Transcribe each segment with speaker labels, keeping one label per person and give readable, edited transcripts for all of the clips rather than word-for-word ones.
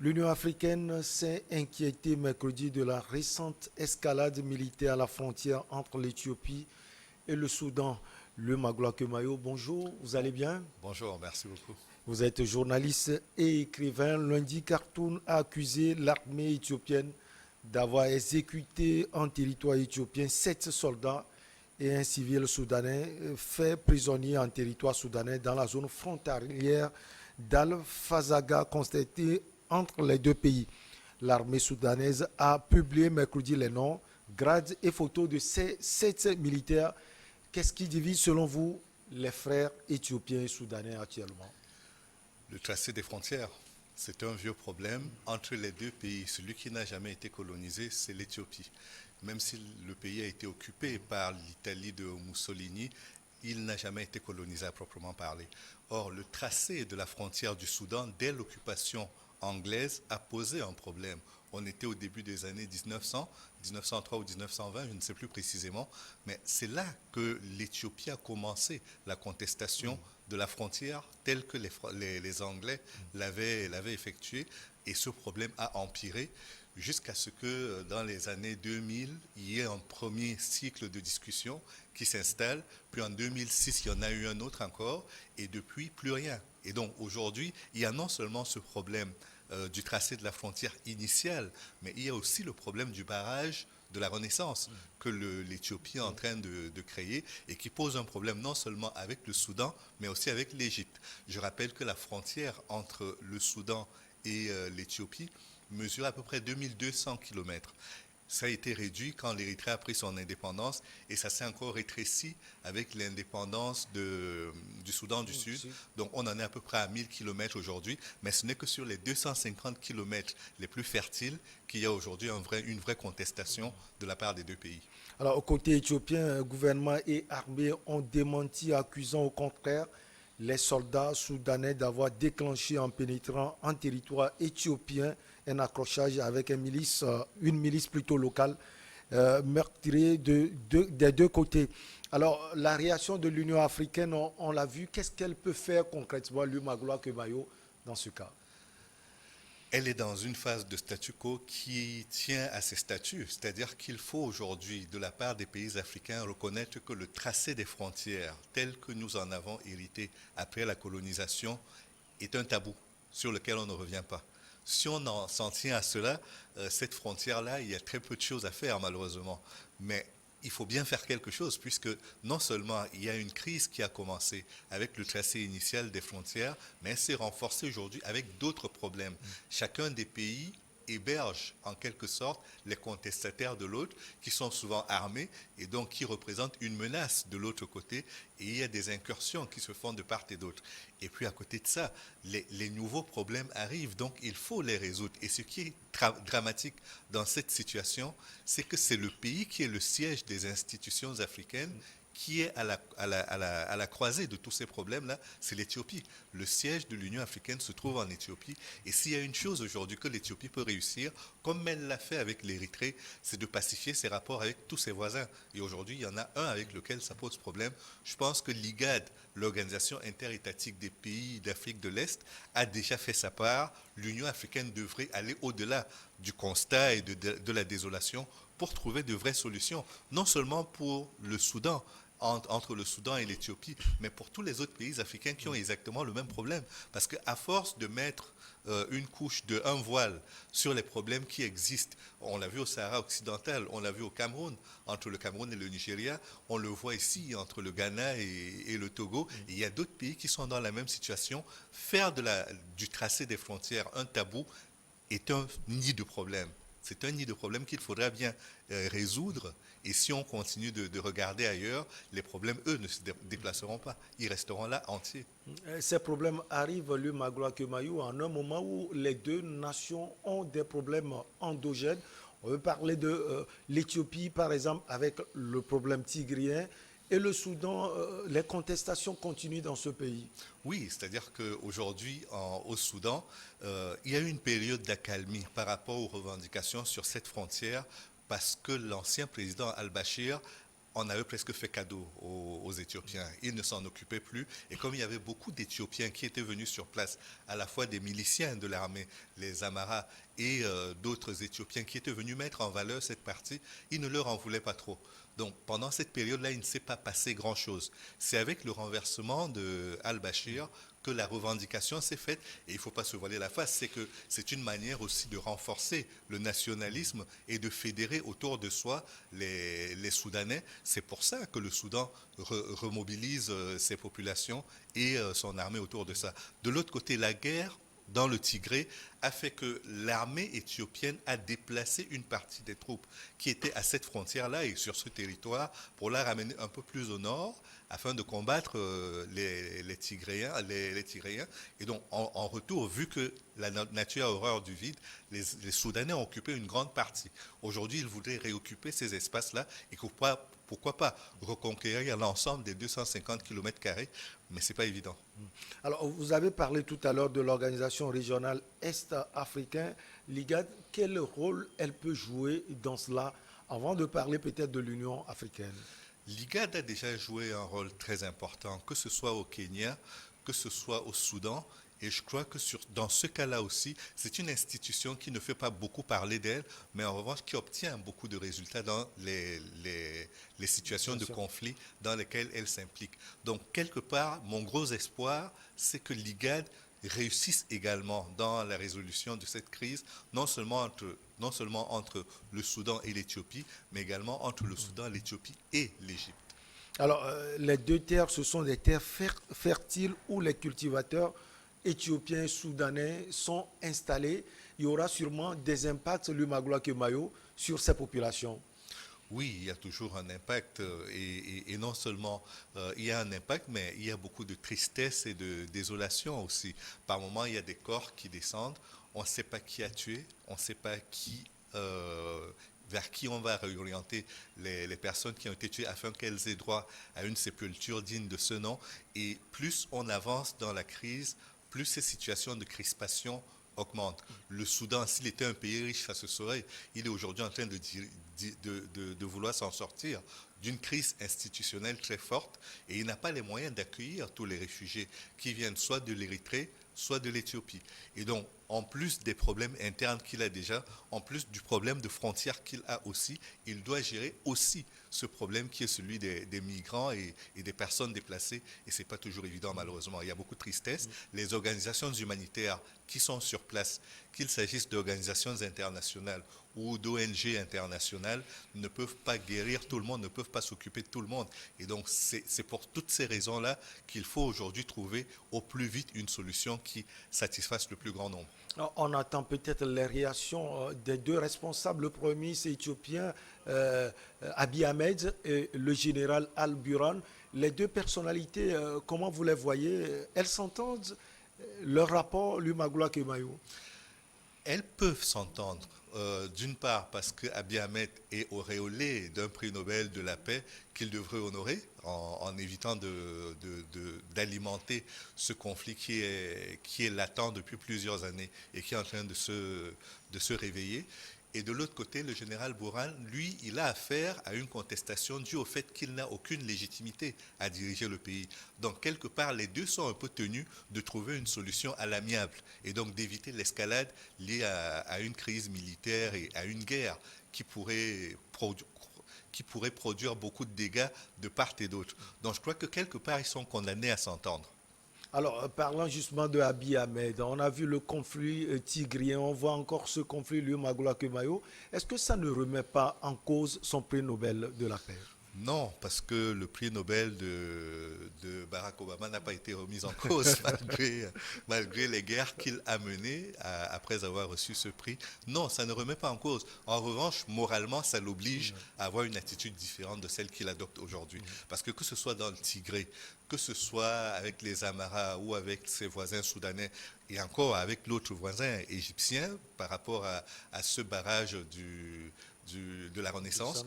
Speaker 1: L'Union africaine s'est inquiétée mercredi de la récente escalade militaire à la frontière entre l'Éthiopie et le Soudan. Le Magloire Kemayo, bonjour, vous
Speaker 2: Bon,
Speaker 1: allez bien?
Speaker 2: bonjour, merci beaucoup.
Speaker 1: Vous êtes journaliste et écrivain. Lundi, Khartoum a accusé l'armée éthiopienne d'avoir exécuté en territoire éthiopien 7 soldats et un civil soudanais fait prisonnier en territoire soudanais dans la zone frontalière d'Al-Fazaga constatée entre les deux pays. L'armée soudanaise a publié mercredi les noms, grades et photos de ces 7 militaires. Qu'est-ce qui divise selon vous les frères éthiopiens et soudanais actuellement?
Speaker 2: Le tracé des frontières, c'est un vieux problème entre les deux pays. Celui qui n'a jamais été colonisé, c'est l'Éthiopie. Même si le pays a été occupé par l'Italie de Mussolini, il n'a jamais été colonisé à proprement parler. Or, le tracé de la frontière du Soudan, dès l'occupation anglaise, a posé un problème. On était au début des années 1900, 1903 ou 1920, je ne sais plus précisément, mais c'est là que l'Éthiopie a commencé la contestation de la frontière telle que les Anglais l'avaient effectuée, et ce problème a empiré jusqu'à ce que dans les années 2000, il y ait un premier cycle de discussion qui s'installe, puis en 2006, il y en a eu un autre encore, et depuis, plus rien. Et donc aujourd'hui, il y a non seulement ce problème du tracé de la frontière initiale, mais il y a aussi le problème du barrage de la Renaissance que l'Éthiopie est en train de créer et qui pose un problème non seulement avec le Soudan, mais aussi avec l'Égypte. Je rappelle que la frontière entre le Soudan et l'Éthiopie mesure à peu près 2200 kilomètres. Ça a été réduit quand l'Érythrée a pris son indépendance et ça s'est encore rétréci avec l'indépendance du Soudan du Sud. Donc on en est à peu près à 1000 kilomètres aujourd'hui, mais ce n'est que sur les 250 kilomètres les plus fertiles qu'il y a aujourd'hui une vraie contestation de la part des deux pays.
Speaker 1: Alors, au côté éthiopien, gouvernement et armée ont démenti, accusant au contraire les soldats soudanais d'avoir déclenché en pénétrant en territoire éthiopien un accrochage avec une milice plutôt locale, meurtrier des deux côtés. Alors, la réaction de l'Union africaine, on l'a vu, qu'est-ce qu'elle peut faire concrètement, l'Umagloa Kebayo, dans ce cas?
Speaker 2: Elle est dans une phase de statu quo qui tient à ses statuts, c'est-à-dire qu'il faut aujourd'hui, de la part des pays africains, reconnaître que le tracé des frontières, tel que nous en avons hérité après la colonisation, est un tabou sur lequel on ne revient pas. Si on s'en tient à cela, cette frontière-là, il y a très peu de choses à faire malheureusement. Mais il faut bien faire quelque chose puisque non seulement il y a une crise qui a commencé avec le tracé initial des frontières, mais elle s'est renforcée aujourd'hui avec d'autres problèmes. Chacun des pays héberge en quelque sorte les contestataires de l'autre qui sont souvent armés et donc qui représentent une menace de l'autre côté et il y a des incursions qui se font de part et d'autre. Et puis à côté de ça, les nouveaux problèmes arrivent, donc il faut les résoudre. Et ce qui est dramatique dans cette situation, c'est que c'est le pays qui est le siège des institutions africaines qui est à la croisée de tous ces problèmes-là, c'est l'Éthiopie. Le siège de l'Union africaine se trouve en Éthiopie. Et s'il y a une chose aujourd'hui que l'Éthiopie peut réussir, comme elle l'a fait avec l'Érythrée, c'est de pacifier ses rapports avec tous ses voisins. Et aujourd'hui, il y en a un avec lequel ça pose problème. Je pense que l'IGAD, l'Organisation interétatique des pays d'Afrique de l'Est, a déjà fait sa part. L'Union africaine devrait aller au-delà du constat et de la désolation pour trouver de vraies solutions, non seulement pour le Soudan, entre le Soudan et l'Éthiopie, mais pour tous les autres pays africains qui ont exactement le même problème. Parce qu'à force de mettre une couche de un voile sur les problèmes qui existent, on l'a vu au Sahara occidental, on l'a vu au Cameroun, entre le Cameroun et le Nigeria, on le voit ici entre le Ghana et le Togo, et il y a d'autres pays qui sont dans la même situation. Faire du tracé des frontières un tabou est un nid de problèmes. C'est un nid de problèmes qu'il faudra bien résoudre. Et si on continue de regarder ailleurs, les problèmes, eux, ne se déplaceront pas. Ils resteront là entiers.
Speaker 1: Ces problèmes arrivent, le Magloire Kemayou, en un moment où les deux nations ont des problèmes endogènes. On veut parler de l'Éthiopie, par exemple, avec le problème tigrien, et le Soudan, les contestations continuent dans ce pays.
Speaker 2: Oui, c'est-à-dire qu'aujourd'hui, au Soudan, il y a eu une période d'accalmie par rapport aux revendications sur cette frontière parce que l'ancien président al-Bashir on avait presque fait cadeau aux Éthiopiens. Ils ne s'en occupaient plus. Et comme il y avait beaucoup d'Éthiopiens qui étaient venus sur place, à la fois des miliciens de l'armée, les Amaras, et d'autres Éthiopiens qui étaient venus mettre en valeur cette partie, ils ne leur en voulaient pas trop. Donc pendant cette période-là, il ne s'est pas passé grand-chose. C'est avec le renversement de Al-Bashir que la revendication s'est faite. Et il ne faut pas se voiler la face, c'est que c'est une manière aussi de renforcer le nationalisme et de fédérer autour de soi les Soudanais. C'est pour ça que le Soudan remobilise ses populations et son armée autour de ça. De l'autre côté, la guerre dans le Tigré a fait que l'armée éthiopienne a déplacé une partie des troupes qui étaient à cette frontière-là et sur ce territoire pour la ramener un peu plus au nord afin de combattre les Tigréens. Et donc, en retour, vu que la nature a horreur du vide, les Soudanais ont occupé une grande partie. Aujourd'hui, ils voudraient réoccuper ces espaces-là et pourquoi pas reconquérir l'ensemble des 250 km², mais ce n'est pas évident.
Speaker 1: Alors, vous avez parlé tout à l'heure de l'organisation régionale Est-africaine, l'IGAD. Quel rôle elle peut jouer dans cela, avant de parler peut-être de l'Union africaine?
Speaker 2: L'IGAD a déjà joué un rôle très important, que ce soit au Kenya, que ce soit au Soudan. Et je crois que dans ce cas-là aussi, c'est une institution qui ne fait pas beaucoup parler d'elle, mais en revanche qui obtient beaucoup de résultats dans les situations de conflit dans lesquelles elle s'implique. Donc, quelque part, mon gros espoir, c'est que l'IGAD réussisse également dans la résolution de cette crise, non seulement entre le Soudan et l'Éthiopie, mais également entre le Soudan, l'Éthiopie et l'Égypte.
Speaker 1: Alors, les deux terres, ce sont des terres fertiles où les cultivateurs éthiopiens et soudanais sont installés. Il y aura sûrement des impacts, Lumagla Kemayo, sur ces populations.
Speaker 2: Oui, il y a toujours un impact et non seulement il y a un impact, mais il y a beaucoup de tristesse et de désolation aussi. Par moments, il y a des corps qui descendent, on ne sait pas qui a tué, on ne sait pas vers qui on va réorienter les personnes qui ont été tuées afin qu'elles aient droit à une sépulture digne de ce nom. Et plus on avance dans la crise, plus ces situations de crispation augmentent. Le Soudan, s'il était un pays riche, ça se saurait. Il est aujourd'hui en train de vouloir s'en sortir d'une crise institutionnelle très forte et il n'a pas les moyens d'accueillir tous les réfugiés qui viennent soit de l'Érythrée, soit de l'Éthiopie. Et donc, en plus des problèmes internes qu'il a déjà, en plus du problème de frontières qu'il a aussi, il doit gérer aussi ce problème qui est celui des migrants et des personnes déplacées. Et ce n'est pas toujours évident, malheureusement. Il y a beaucoup de tristesse. Les organisations humanitaires qui sont sur place, qu'il s'agisse d'organisations internationales ou d'ONG internationales, ne peuvent pas guérir tout le monde, ne peuvent pas s'occuper de tout le monde. Et donc, c'est pour toutes ces raisons-là qu'il faut aujourd'hui trouver au plus vite une solution qui satisfasse le plus grand nombre.
Speaker 1: Alors, on attend peut-être les réactions des deux responsables. Le premier, c'est éthiopien, Abiy Ahmed, et le général Al-Buran. Les deux personnalités, comment vous les voyez? Elles s'entendent? Leur rapport, Lumagla Kemayo?
Speaker 2: Elles peuvent s'entendre, d'une part parce que Abiy Ahmed est auréolé d'un prix Nobel de la paix qu'il devrait honorer en évitant d'alimenter ce conflit qui est latent depuis plusieurs années et qui est en train de se réveiller. Et de l'autre côté, le général Bourhan, lui, il a affaire à une contestation due au fait qu'il n'a aucune légitimité à diriger le pays. Donc, quelque part, les deux sont un peu tenus de trouver une solution à l'amiable et donc d'éviter l'escalade liée à une crise militaire et à une guerre qui pourrait produire beaucoup de dégâts de part et d'autre. Donc, je crois que quelque part, ils sont condamnés à s'entendre.
Speaker 1: Alors, parlant justement de Abiy Ahmed, on a vu le conflit tigrien, on voit encore ce conflit Lumagla Kemayo. Est-ce que ça ne remet pas en cause son prix Nobel de la paix?
Speaker 2: Non, parce que le prix Nobel de Barack Obama n'a pas été remis en cause malgré les guerres qu'il a menées après avoir reçu ce prix. Non, ça ne remet pas en cause. En revanche, moralement, ça l'oblige à avoir une attitude différente de celle qu'il adopte aujourd'hui. Parce que ce soit dans le Tigré, que ce soit avec les Amaras ou avec ses voisins soudanais, et encore avec l'autre voisin égyptien par rapport à ce barrage de la Renaissance,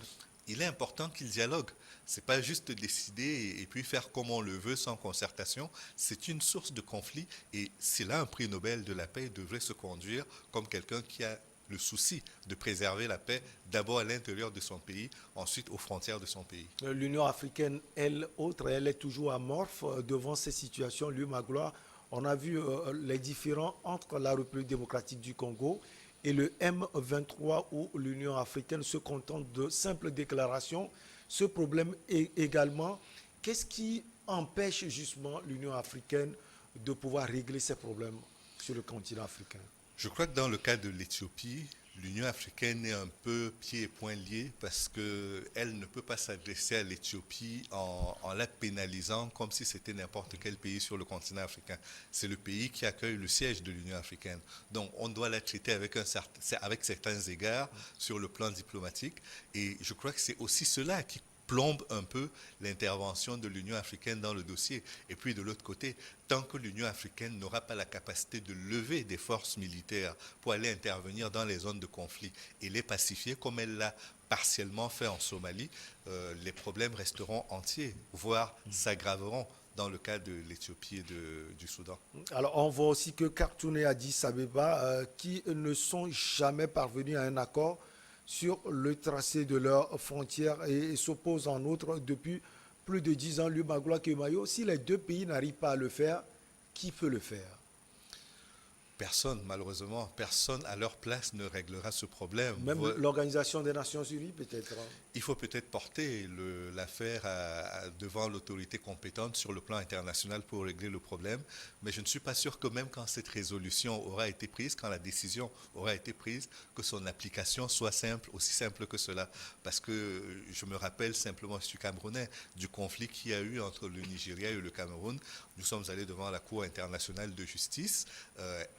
Speaker 2: il est important qu'ils dialoguent. Ce n'est pas juste décider et puis faire comme on le veut sans concertation. C'est une source de conflit et c'est là un prix Nobel de la paix devrait se conduire comme quelqu'un qui a le souci de préserver la paix d'abord à l'intérieur de son pays, ensuite aux frontières de son pays.
Speaker 1: L'Union africaine, elle, autre, elle est toujours amorphe devant ces situations. Lui, Magloire, on a vu les différends entre la République démocratique du Congo et le M23 où l'Union africaine se contente de simples déclarations. Ce problème est également, qu'est-ce qui empêche justement l'Union africaine de pouvoir régler ces problèmes sur le continent africain?
Speaker 2: Je crois que dans le cas de l'Éthiopie, l'Union africaine est un peu pieds et poings liés parce qu'elle ne peut pas s'adresser à l'Éthiopie en la pénalisant comme si c'était n'importe quel pays sur le continent africain. C'est le pays qui accueille le siège de l'Union africaine. Donc on doit la traiter avec certains égards sur le plan diplomatique. Et je crois que c'est aussi cela qui plombe un peu l'intervention de l'Union africaine dans le dossier. Et puis de l'autre côté, tant que l'Union africaine n'aura pas la capacité de lever des forces militaires pour aller intervenir dans les zones de conflit et les pacifier, comme elle l'a partiellement fait en Somalie, les problèmes resteront entiers, voire s'aggraveront dans le cas de l'Éthiopie et du Soudan.
Speaker 1: Alors, on voit aussi que Khartoum et Addis Abeba, qui ne sont jamais parvenus à un accord sur le tracé de leurs frontières et s'opposent en outre depuis plus de 10 ans. Lumagloa Kemayo, si les deux pays n'arrivent pas à le faire, qui peut le faire?
Speaker 2: Personne, malheureusement, personne à leur place ne réglera ce problème.
Speaker 1: Même l'Organisation des Nations Unies, peut-être.
Speaker 2: Il faut peut-être porter l'affaire devant l'autorité compétente sur le plan international pour régler le problème, mais je ne suis pas sûr que même quand cette résolution aura été prise, quand la décision aura été prise, que son application soit simple, aussi simple que cela. Parce que je me rappelle simplement, je suis camerounais, du conflit qu'il y a eu entre le Nigeria et le Cameroun. Nous sommes allés devant la Cour internationale de justice.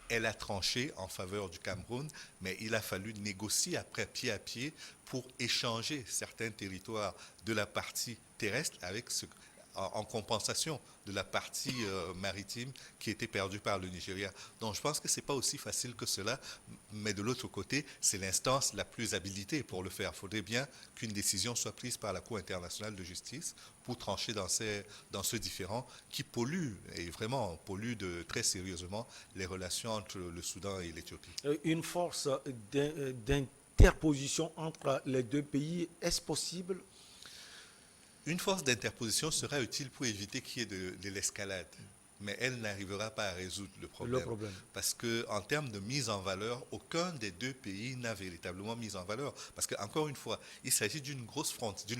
Speaker 2: Elle a tranché en faveur du Cameroun, mais il a fallu négocier après pied à pied pour échanger certains territoires de la partie terrestre en compensation de la partie maritime qui était perdue par le Nigeria. Donc je pense que ce n'est pas aussi facile que cela, mais de l'autre côté, c'est l'instance la plus habilitée pour le faire. Il faudrait bien qu'une décision soit prise par la Cour internationale de justice pour trancher dans ce différend qui pollue, et vraiment pollue très sérieusement, les relations entre le Soudan et l'Éthiopie.
Speaker 1: Une force d'interposition entre les deux pays, est-ce possible?
Speaker 2: Une force d'interposition sera utile pour éviter qu'il y ait de l'escalade, mais elle n'arrivera pas à résoudre le problème. Parce qu'en termes de mise en valeur, aucun des deux pays n'a véritablement mis en valeur. Parce qu'encore une fois, il s'agit d'une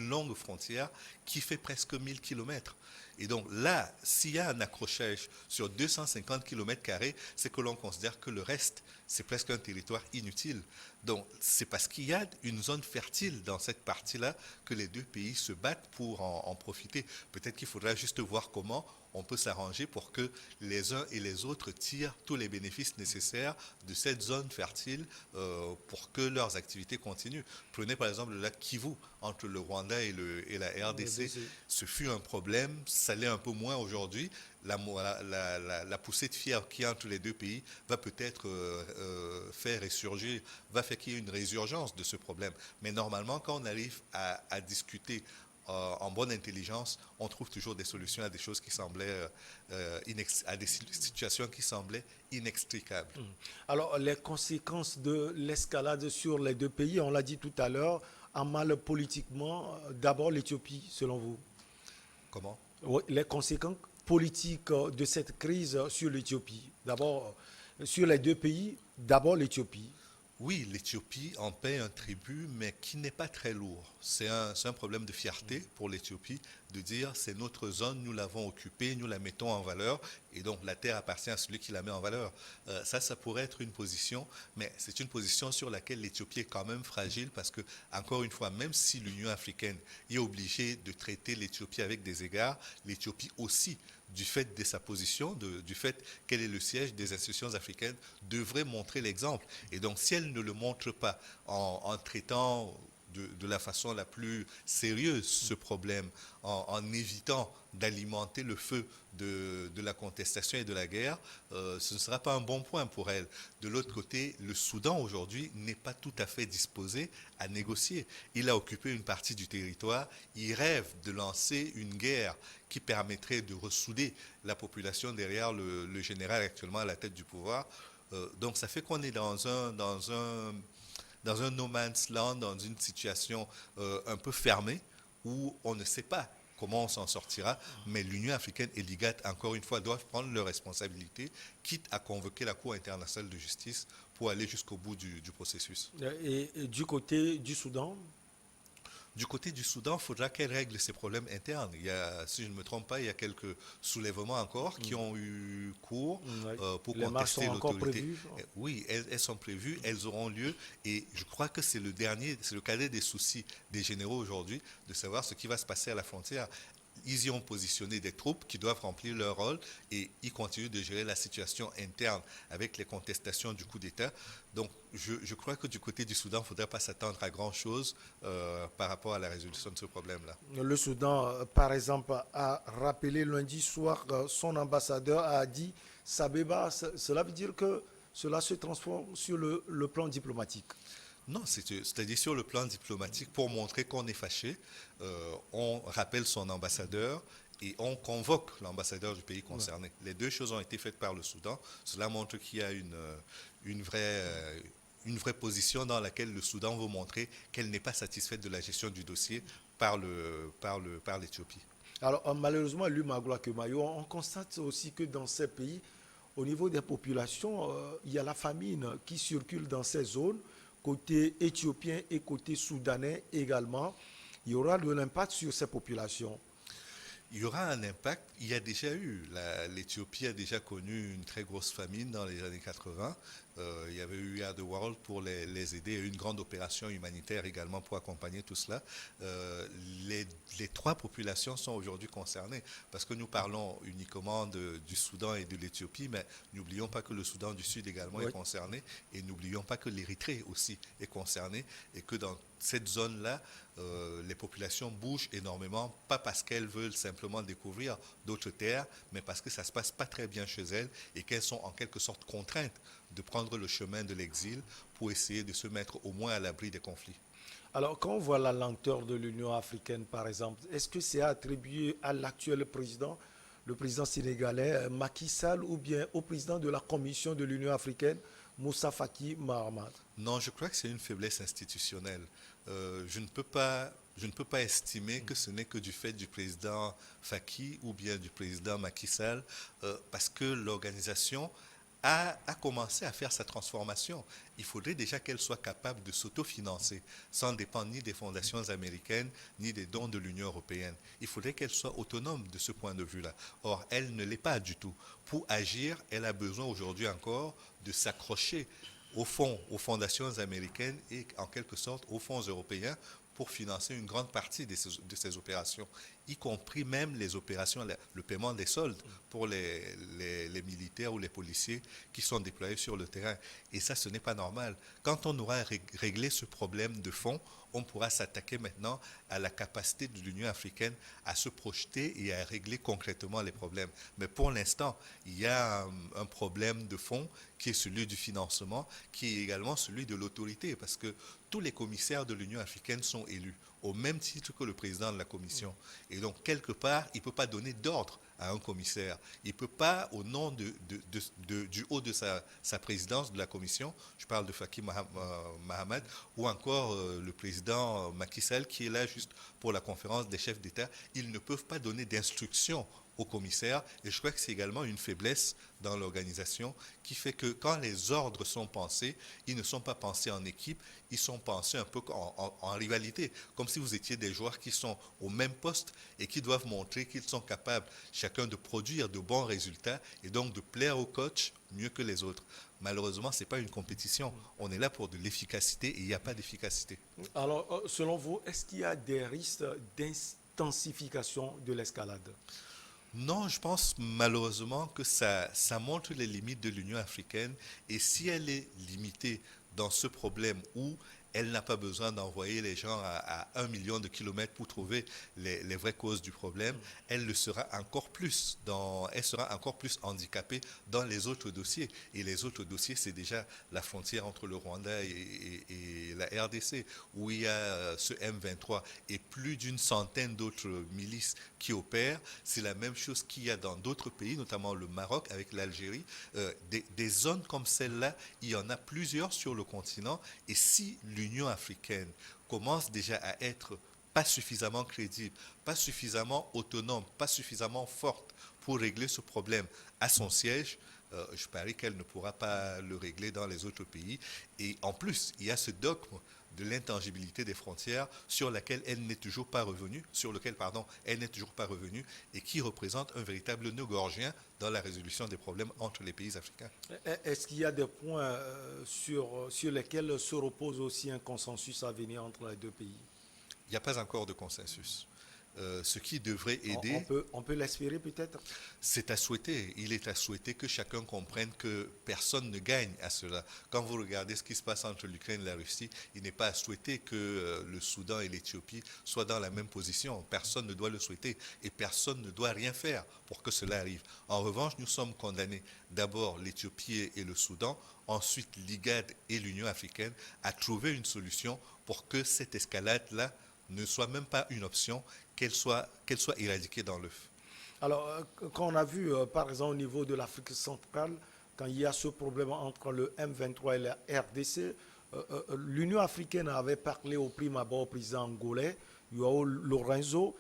Speaker 2: longue frontière qui fait presque 1000 km. Et donc là, s'il y a un accrochage sur 250 km², c'est que l'on considère que le reste, c'est presque un territoire inutile. Donc c'est parce qu'il y a une zone fertile dans cette partie-là que les deux pays se battent pour en profiter. Peut-être qu'il faudra juste voir comment on peut s'arranger pour que les uns et les autres tirent tous les bénéfices nécessaires de cette zone fertile pour que leurs activités continuent. Prenez par exemple le lac Kivu entre le Rwanda et la RDC. Ce fut un problème, ça l'est un peu moins aujourd'hui. La poussée de fièvre qu'il y a entre les deux pays va peut-être faire ressurgir, va faire qu'il y ait une résurgence de ce problème. Mais normalement, quand on arrive à discuter en bonne intelligence, on trouve toujours des solutions à des choses qui semblaient, à des situations qui semblaient inextricables.
Speaker 1: Alors, les conséquences de l'escalade sur les deux pays, on l'a dit tout à l'heure, en mal politiquement, d'abord l'Éthiopie, selon vous?
Speaker 2: Comment?
Speaker 1: Oui, les conséquences politiques de cette crise sur l'Éthiopie. D'abord, sur les deux pays, d'abord l'Éthiopie.
Speaker 2: Oui, l'Éthiopie en paie un tribut, mais qui n'est pas très lourd. C'est un problème de fierté pour l'Éthiopie de dire c'est notre zone, nous l'avons occupée, nous la mettons en valeur, et donc la terre appartient à celui qui la met en valeur. Ça pourrait être une position, mais c'est une position sur laquelle l'Éthiopie est quand même fragile parce que, encore une fois, même si l'Union africaine est obligée de traiter l'Éthiopie avec des égards, l'Éthiopie aussi, du fait de sa position, du fait qu'elle est le siège des institutions africaines, devrait montrer l'exemple. Et donc, si elle ne le montre pas en traitant de la façon la plus sérieuse ce problème, en évitant d'alimenter le feu de la contestation et de la guerre, ce ne sera pas un bon point pour elle. De l'autre côté, le Soudan aujourd'hui n'est pas tout à fait disposé à négocier. Il a occupé une partie du territoire, il rêve de lancer une guerre qui permettrait de ressouder la population derrière le général actuellement à la tête du pouvoir. Donc ça fait qu'on est dans un dans un no man's land, dans une situation un peu fermée, où on ne sait pas comment on s'en sortira, mais l'Union africaine et l'IGAD, encore une fois, doivent prendre leurs responsabilités, quitte à convoquer la Cour internationale de justice pour aller jusqu'au bout du processus.
Speaker 1: Et du côté du Soudan,
Speaker 2: Du côté du Soudan, il faudra qu'elle règle ses problèmes internes. Il y a, si je ne me trompe pas, il y a quelques soulèvements encore qui ont eu cours
Speaker 1: ouais.
Speaker 2: pour
Speaker 1: Les marches
Speaker 2: contester
Speaker 1: sont encore
Speaker 2: l'autorité.
Speaker 1: prévues.
Speaker 2: Oui, elles sont prévues, elles auront lieu et je crois que c'est le dernier, c'est le cadet des soucis des généraux aujourd'hui de savoir ce qui va se passer à la frontière. Ils y ont positionné des troupes qui doivent remplir leur rôle et ils continuent de gérer la situation interne avec les contestations du coup d'État. Donc, je crois que du côté du Soudan, il ne faudrait pas s'attendre à grand-chose par rapport à la résolution de ce problème-là.
Speaker 1: Le Soudan, par exemple, a rappelé lundi soir, son ambassadeur a dit Sabeba, cela veut dire que cela se transforme sur le plan diplomatique.
Speaker 2: Non, c'est-à-dire sur le plan diplomatique, pour montrer qu'on est fâché, on rappelle son ambassadeur et on convoque l'ambassadeur du pays concerné. Les deux choses ont été faites par le Soudan. Cela montre qu'il y a une vraie position dans laquelle le Soudan veut montrer qu'elle n'est pas satisfaite de la gestion du dossier par l'Éthiopie.
Speaker 1: Alors, malheureusement, Lumagula Kemayo, on constate aussi que dans ces pays, au niveau des populations, il y a la famine qui circule dans ces zones, côté éthiopien et côté soudanais également. Il y aura de l'impact sur ces populations.
Speaker 2: Il y aura un impact. Il y a déjà eu, l'Éthiopie a déjà connu une très grosse famine dans les années 80. Il y avait eu Aid the World pour les aider, une grande opération humanitaire également pour accompagner tout cela. Les trois populations sont aujourd'hui concernées parce que nous parlons uniquement du Soudan et de l'Éthiopie, mais n'oublions pas que le Soudan du Sud également est concerné et n'oublions pas que l'Érythrée aussi est concernée et que dans cette zone-là, les populations bougent énormément, pas parce qu'elles veulent simplement découvrir d'autres terres, mais parce que ça ne se passe pas très bien chez elles et qu'elles sont en quelque sorte contraintes de prendre le chemin de l'exil pour essayer de se mettre au moins à l'abri des conflits.
Speaker 1: Alors, quand on voit la lenteur de l'Union africaine, par exemple, est-ce que c'est attribué à l'actuel président, le président sénégalais Macky Sall, ou bien au président de la Commission de l'Union africaine, Moussa Faki Mahamat?
Speaker 2: Non, je crois que c'est une faiblesse institutionnelle. Je ne peux pas estimer que ce n'est que du fait du président Faki ou bien du président Macky Sall, parce que l'organisation a commencé à faire sa transformation. Il faudrait déjà qu'elle soit capable de s'autofinancer sans dépendre ni des fondations américaines ni des dons de l'Union européenne. Il faudrait qu'elle soit autonome de ce point de vue-là. Or, elle ne l'est pas du tout. Pour agir, elle a besoin aujourd'hui encore de s'accrocher au fond, aux fondations américaines et en quelque sorte aux fonds européens pour financer une grande partie de ces opérations, y compris même les opérations, le paiement des soldes pour les militaires ou les policiers qui sont déployés sur le terrain. Et ça, ce n'est pas normal. Quand on aura réglé ce problème de fond, on pourra s'attaquer maintenant à la capacité de l'Union africaine à se projeter et à régler concrètement les problèmes. Mais pour l'instant, il y a un problème de fond qui est celui du financement, qui est également celui de l'autorité, parce que tous les commissaires de l'Union africaine sont élus, au même titre que le président de la Commission. Et donc, quelque part, il ne peut pas donner d'ordre à un commissaire. Il ne peut pas, au nom du haut de sa présidence de la Commission, je parle de Faki Mahamat, ou encore le président Macky Sall, qui est là juste pour la conférence des chefs d'État, ils ne peuvent pas donner d'instructions au commissaire. Et je crois que c'est également une faiblesse dans l'organisation qui fait que quand les ordres sont pensés, ils ne sont pas pensés en équipe, ils sont pensés un peu en rivalité, comme si vous étiez des joueurs qui sont au même poste et qui doivent montrer qu'ils sont capables chacun de produire de bons résultats et donc de plaire au coach mieux que les autres. Malheureusement, ce n'est pas une compétition. On est là pour de l'efficacité et il n'y a pas d'efficacité.
Speaker 1: Alors, selon vous, est-ce qu'il y a des risques d'intensification de l'escalade?
Speaker 2: Non, je pense malheureusement que ça montre les limites de l'Union africaine et si elle est limitée dans ce problème où elle n'a pas besoin d'envoyer les gens à 1 million de kilomètres pour trouver les vraies causes du problème. Elle sera encore plus handicapée dans les autres dossiers. Et les autres dossiers, c'est déjà la frontière entre le Rwanda et la RDC, où il y a ce M23 et plus d'une centaine d'autres milices qui opèrent. C'est la même chose qu'il y a dans d'autres pays, notamment le Maroc avec l'Algérie. Des zones comme celle-là, il y en a plusieurs sur le continent. Et si l'Union africaine commence déjà à être pas suffisamment crédible, pas suffisamment autonome, pas suffisamment forte pour régler ce problème à son siège, je parie qu'elle ne pourra pas le régler dans les autres pays. Et en plus, il y a ce dogme de l'intangibilité des frontières sur lequel elle n'est toujours pas revenue, et qui représente un véritable nœud gorgien dans la résolution des problèmes entre les pays africains.
Speaker 1: Est-ce qu'il y a des points sur lesquels se repose aussi un consensus à venir entre les deux pays?
Speaker 2: Il n'y a pas encore de consensus. Ce qui devrait aider,
Speaker 1: on peut l'espérer peut-être?
Speaker 2: c'est à souhaiter. Il est à souhaiter que chacun comprenne que personne ne gagne à cela. Quand vous regardez ce qui se passe entre l'Ukraine et la Russie, il n'est pas à souhaiter que le Soudan et l'Éthiopie soient dans la même position. Personne ne doit le souhaiter et personne ne doit rien faire pour que cela arrive. En revanche, nous sommes condamnés, d'abord l'Éthiopie et le Soudan, ensuite l'IGAD et l'Union africaine, à trouver une solution pour que cette escalade-là ne soit même pas une option, qu'elle soit éradiquée dans l'œuf.
Speaker 1: Alors, quand on a vu, par exemple, au niveau de l'Afrique centrale, quand il y a ce problème entre le M23 et la RDC, l'Union africaine avait parlé au prime abord au président angolais, Joao Lorenzo.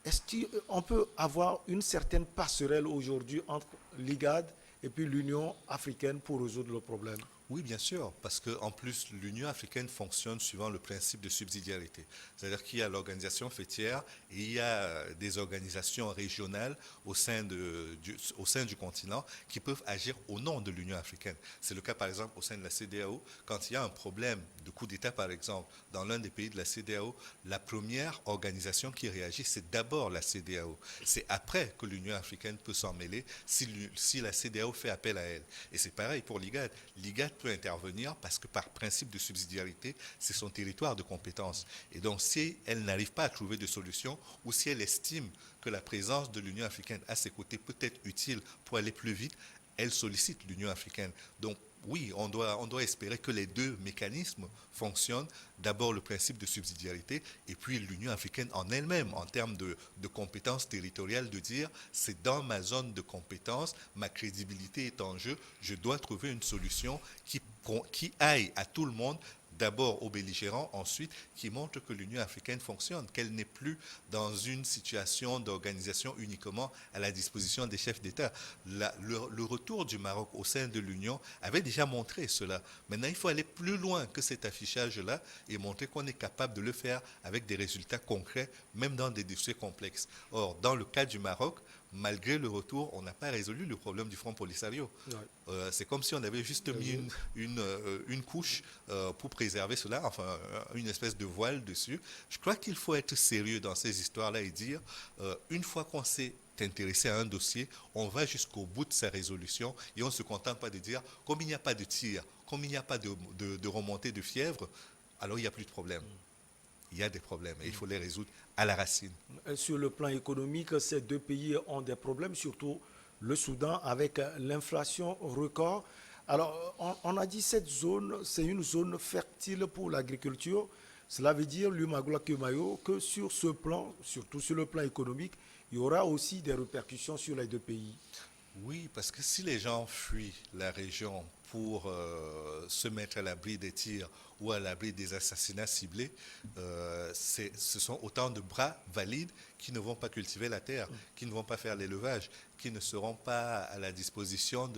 Speaker 1: Est-ce qu'on peut avoir une certaine passerelle aujourd'hui entre l'IGAD et puis l'Union africaine pour résoudre le problème?
Speaker 2: Oui, bien sûr, parce qu'en plus, l'Union africaine fonctionne suivant le principe de subsidiarité. C'est-à-dire qu'il y a l'organisation fêtière et il y a des organisations régionales au sein du continent qui peuvent agir au nom de l'Union africaine. C'est le cas, par exemple, au sein de la CEDEAO. Quand il y a un problème de coup d'État, par exemple, dans l'un des pays de la CEDEAO, la première organisation qui réagit, c'est d'abord la CEDEAO. C'est après que l'Union africaine peut s'en mêler si la CEDEAO fait appel à elle. Et c'est pareil pour l'IGAD. L'IGAD peut intervenir parce que par principe de subsidiarité, c'est son territoire de compétence. Et donc, si elle n'arrive pas à trouver de solution ou si elle estime que la présence de l'Union africaine à ses côtés peut être utile pour aller plus vite, elle sollicite l'Union africaine. Donc, oui, on doit espérer que les deux mécanismes fonctionnent. D'abord le principe de subsidiarité et puis l'Union africaine en elle-même, en termes de compétences territoriales, de dire c'est dans ma zone de compétence, ma crédibilité est en jeu, je dois trouver une solution qui aille à tout le monde. D'abord aux belligérants, ensuite qui montre que l'Union africaine fonctionne, qu'elle n'est plus dans une situation d'organisation uniquement à la disposition des chefs d'État. Le retour du Maroc au sein de l'Union avait déjà montré cela. Maintenant, il faut aller plus loin que cet affichage-là et montrer qu'on est capable de le faire avec des résultats concrets, même dans des dossiers complexes. Or, dans le cas du Maroc, malgré le retour, on n'a pas résolu le problème du Front Polisario. Ouais. C'est comme si on avait juste mis une couche pour préserver cela, enfin une espèce de voile dessus. Je crois qu'il faut être sérieux dans ces histoires-là et dire, une fois qu'on s'est intéressé à un dossier, on va jusqu'au bout de sa résolution et on ne se contente pas de dire, comme il n'y a pas de tir, comme il n'y a pas de remontée de fièvre, alors il n'y a plus de problème. Il y a des problèmes et il faut les résoudre à la racine.
Speaker 1: Sur le plan économique, ces deux pays ont des problèmes, surtout le Soudan avec l'inflation record. Alors, on a dit cette zone, c'est une zone fertile pour l'agriculture. Cela veut dire, Lumagula Kemayo, que sur ce plan, surtout sur le plan économique, il y aura aussi des répercussions sur les deux pays.
Speaker 2: Oui, parce que si les gens fuient la région pour se mettre à l'abri des tirs ou à l'abri des assassinats ciblés, ce sont autant de bras valides qui ne vont pas cultiver la terre, qui ne vont pas faire l'élevage, qui ne seront pas à la disposition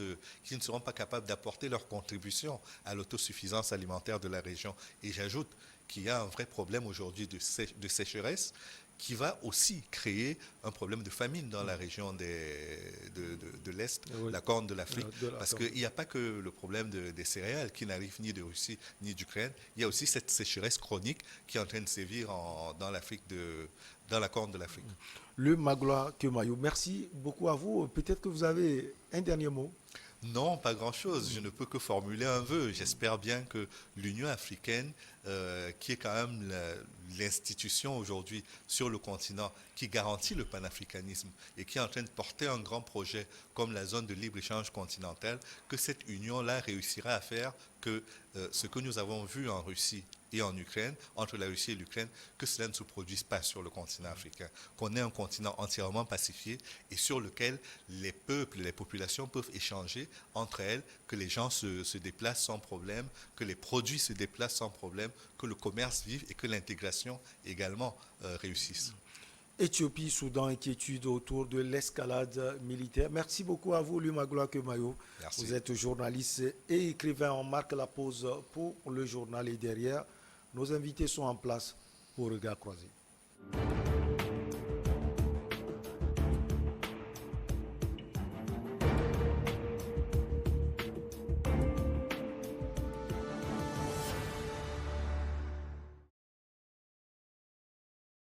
Speaker 2: qui ne seront pas capables d'apporter leur contribution à l'autosuffisance alimentaire de la région. Et j'ajoute qu'il y a un vrai problème aujourd'hui de sécheresse qui va aussi créer un problème de famine dans la région de l'Est, oui, la Corne de l'Afrique, parce qu'il n'y a pas que le problème des céréales qui n'arrivent ni de Russie ni d'Ukraine, il y a aussi cette sécheresse chronique qui est en train de sévir dans la Corne de l'Afrique.
Speaker 1: Le Magloire Kemayo, merci beaucoup à vous. Peut-être que vous avez un dernier mot.
Speaker 2: Non, pas grand-chose. Je ne peux que formuler un vœu. J'espère bien que l'Union africaine, qui est quand même l'institution aujourd'hui sur le continent qui garantit le panafricanisme et qui est en train de porter un grand projet comme la zone de libre-échange continentale, que cette union-là réussira à faire que ce que nous avons vu en Russie et en Ukraine, entre la Russie et l'Ukraine, que cela ne se produise pas sur le continent africain, qu'on ait un continent entièrement pacifié et sur lequel les peuples, les populations peuvent échanger entre elles, que les gens se déplacent sans problème, que les produits se déplacent sans problème, que le commerce vive et que l'intégration également réussisse.
Speaker 1: Éthiopie, Soudan, inquiétude autour de l'escalade militaire. Merci beaucoup à vous, Lumagloa Kemayo.
Speaker 2: Merci.
Speaker 1: Vous êtes journaliste et écrivain. On marque la pause pour le journal et derrière, nos invités sont en place pour Regard Croisé.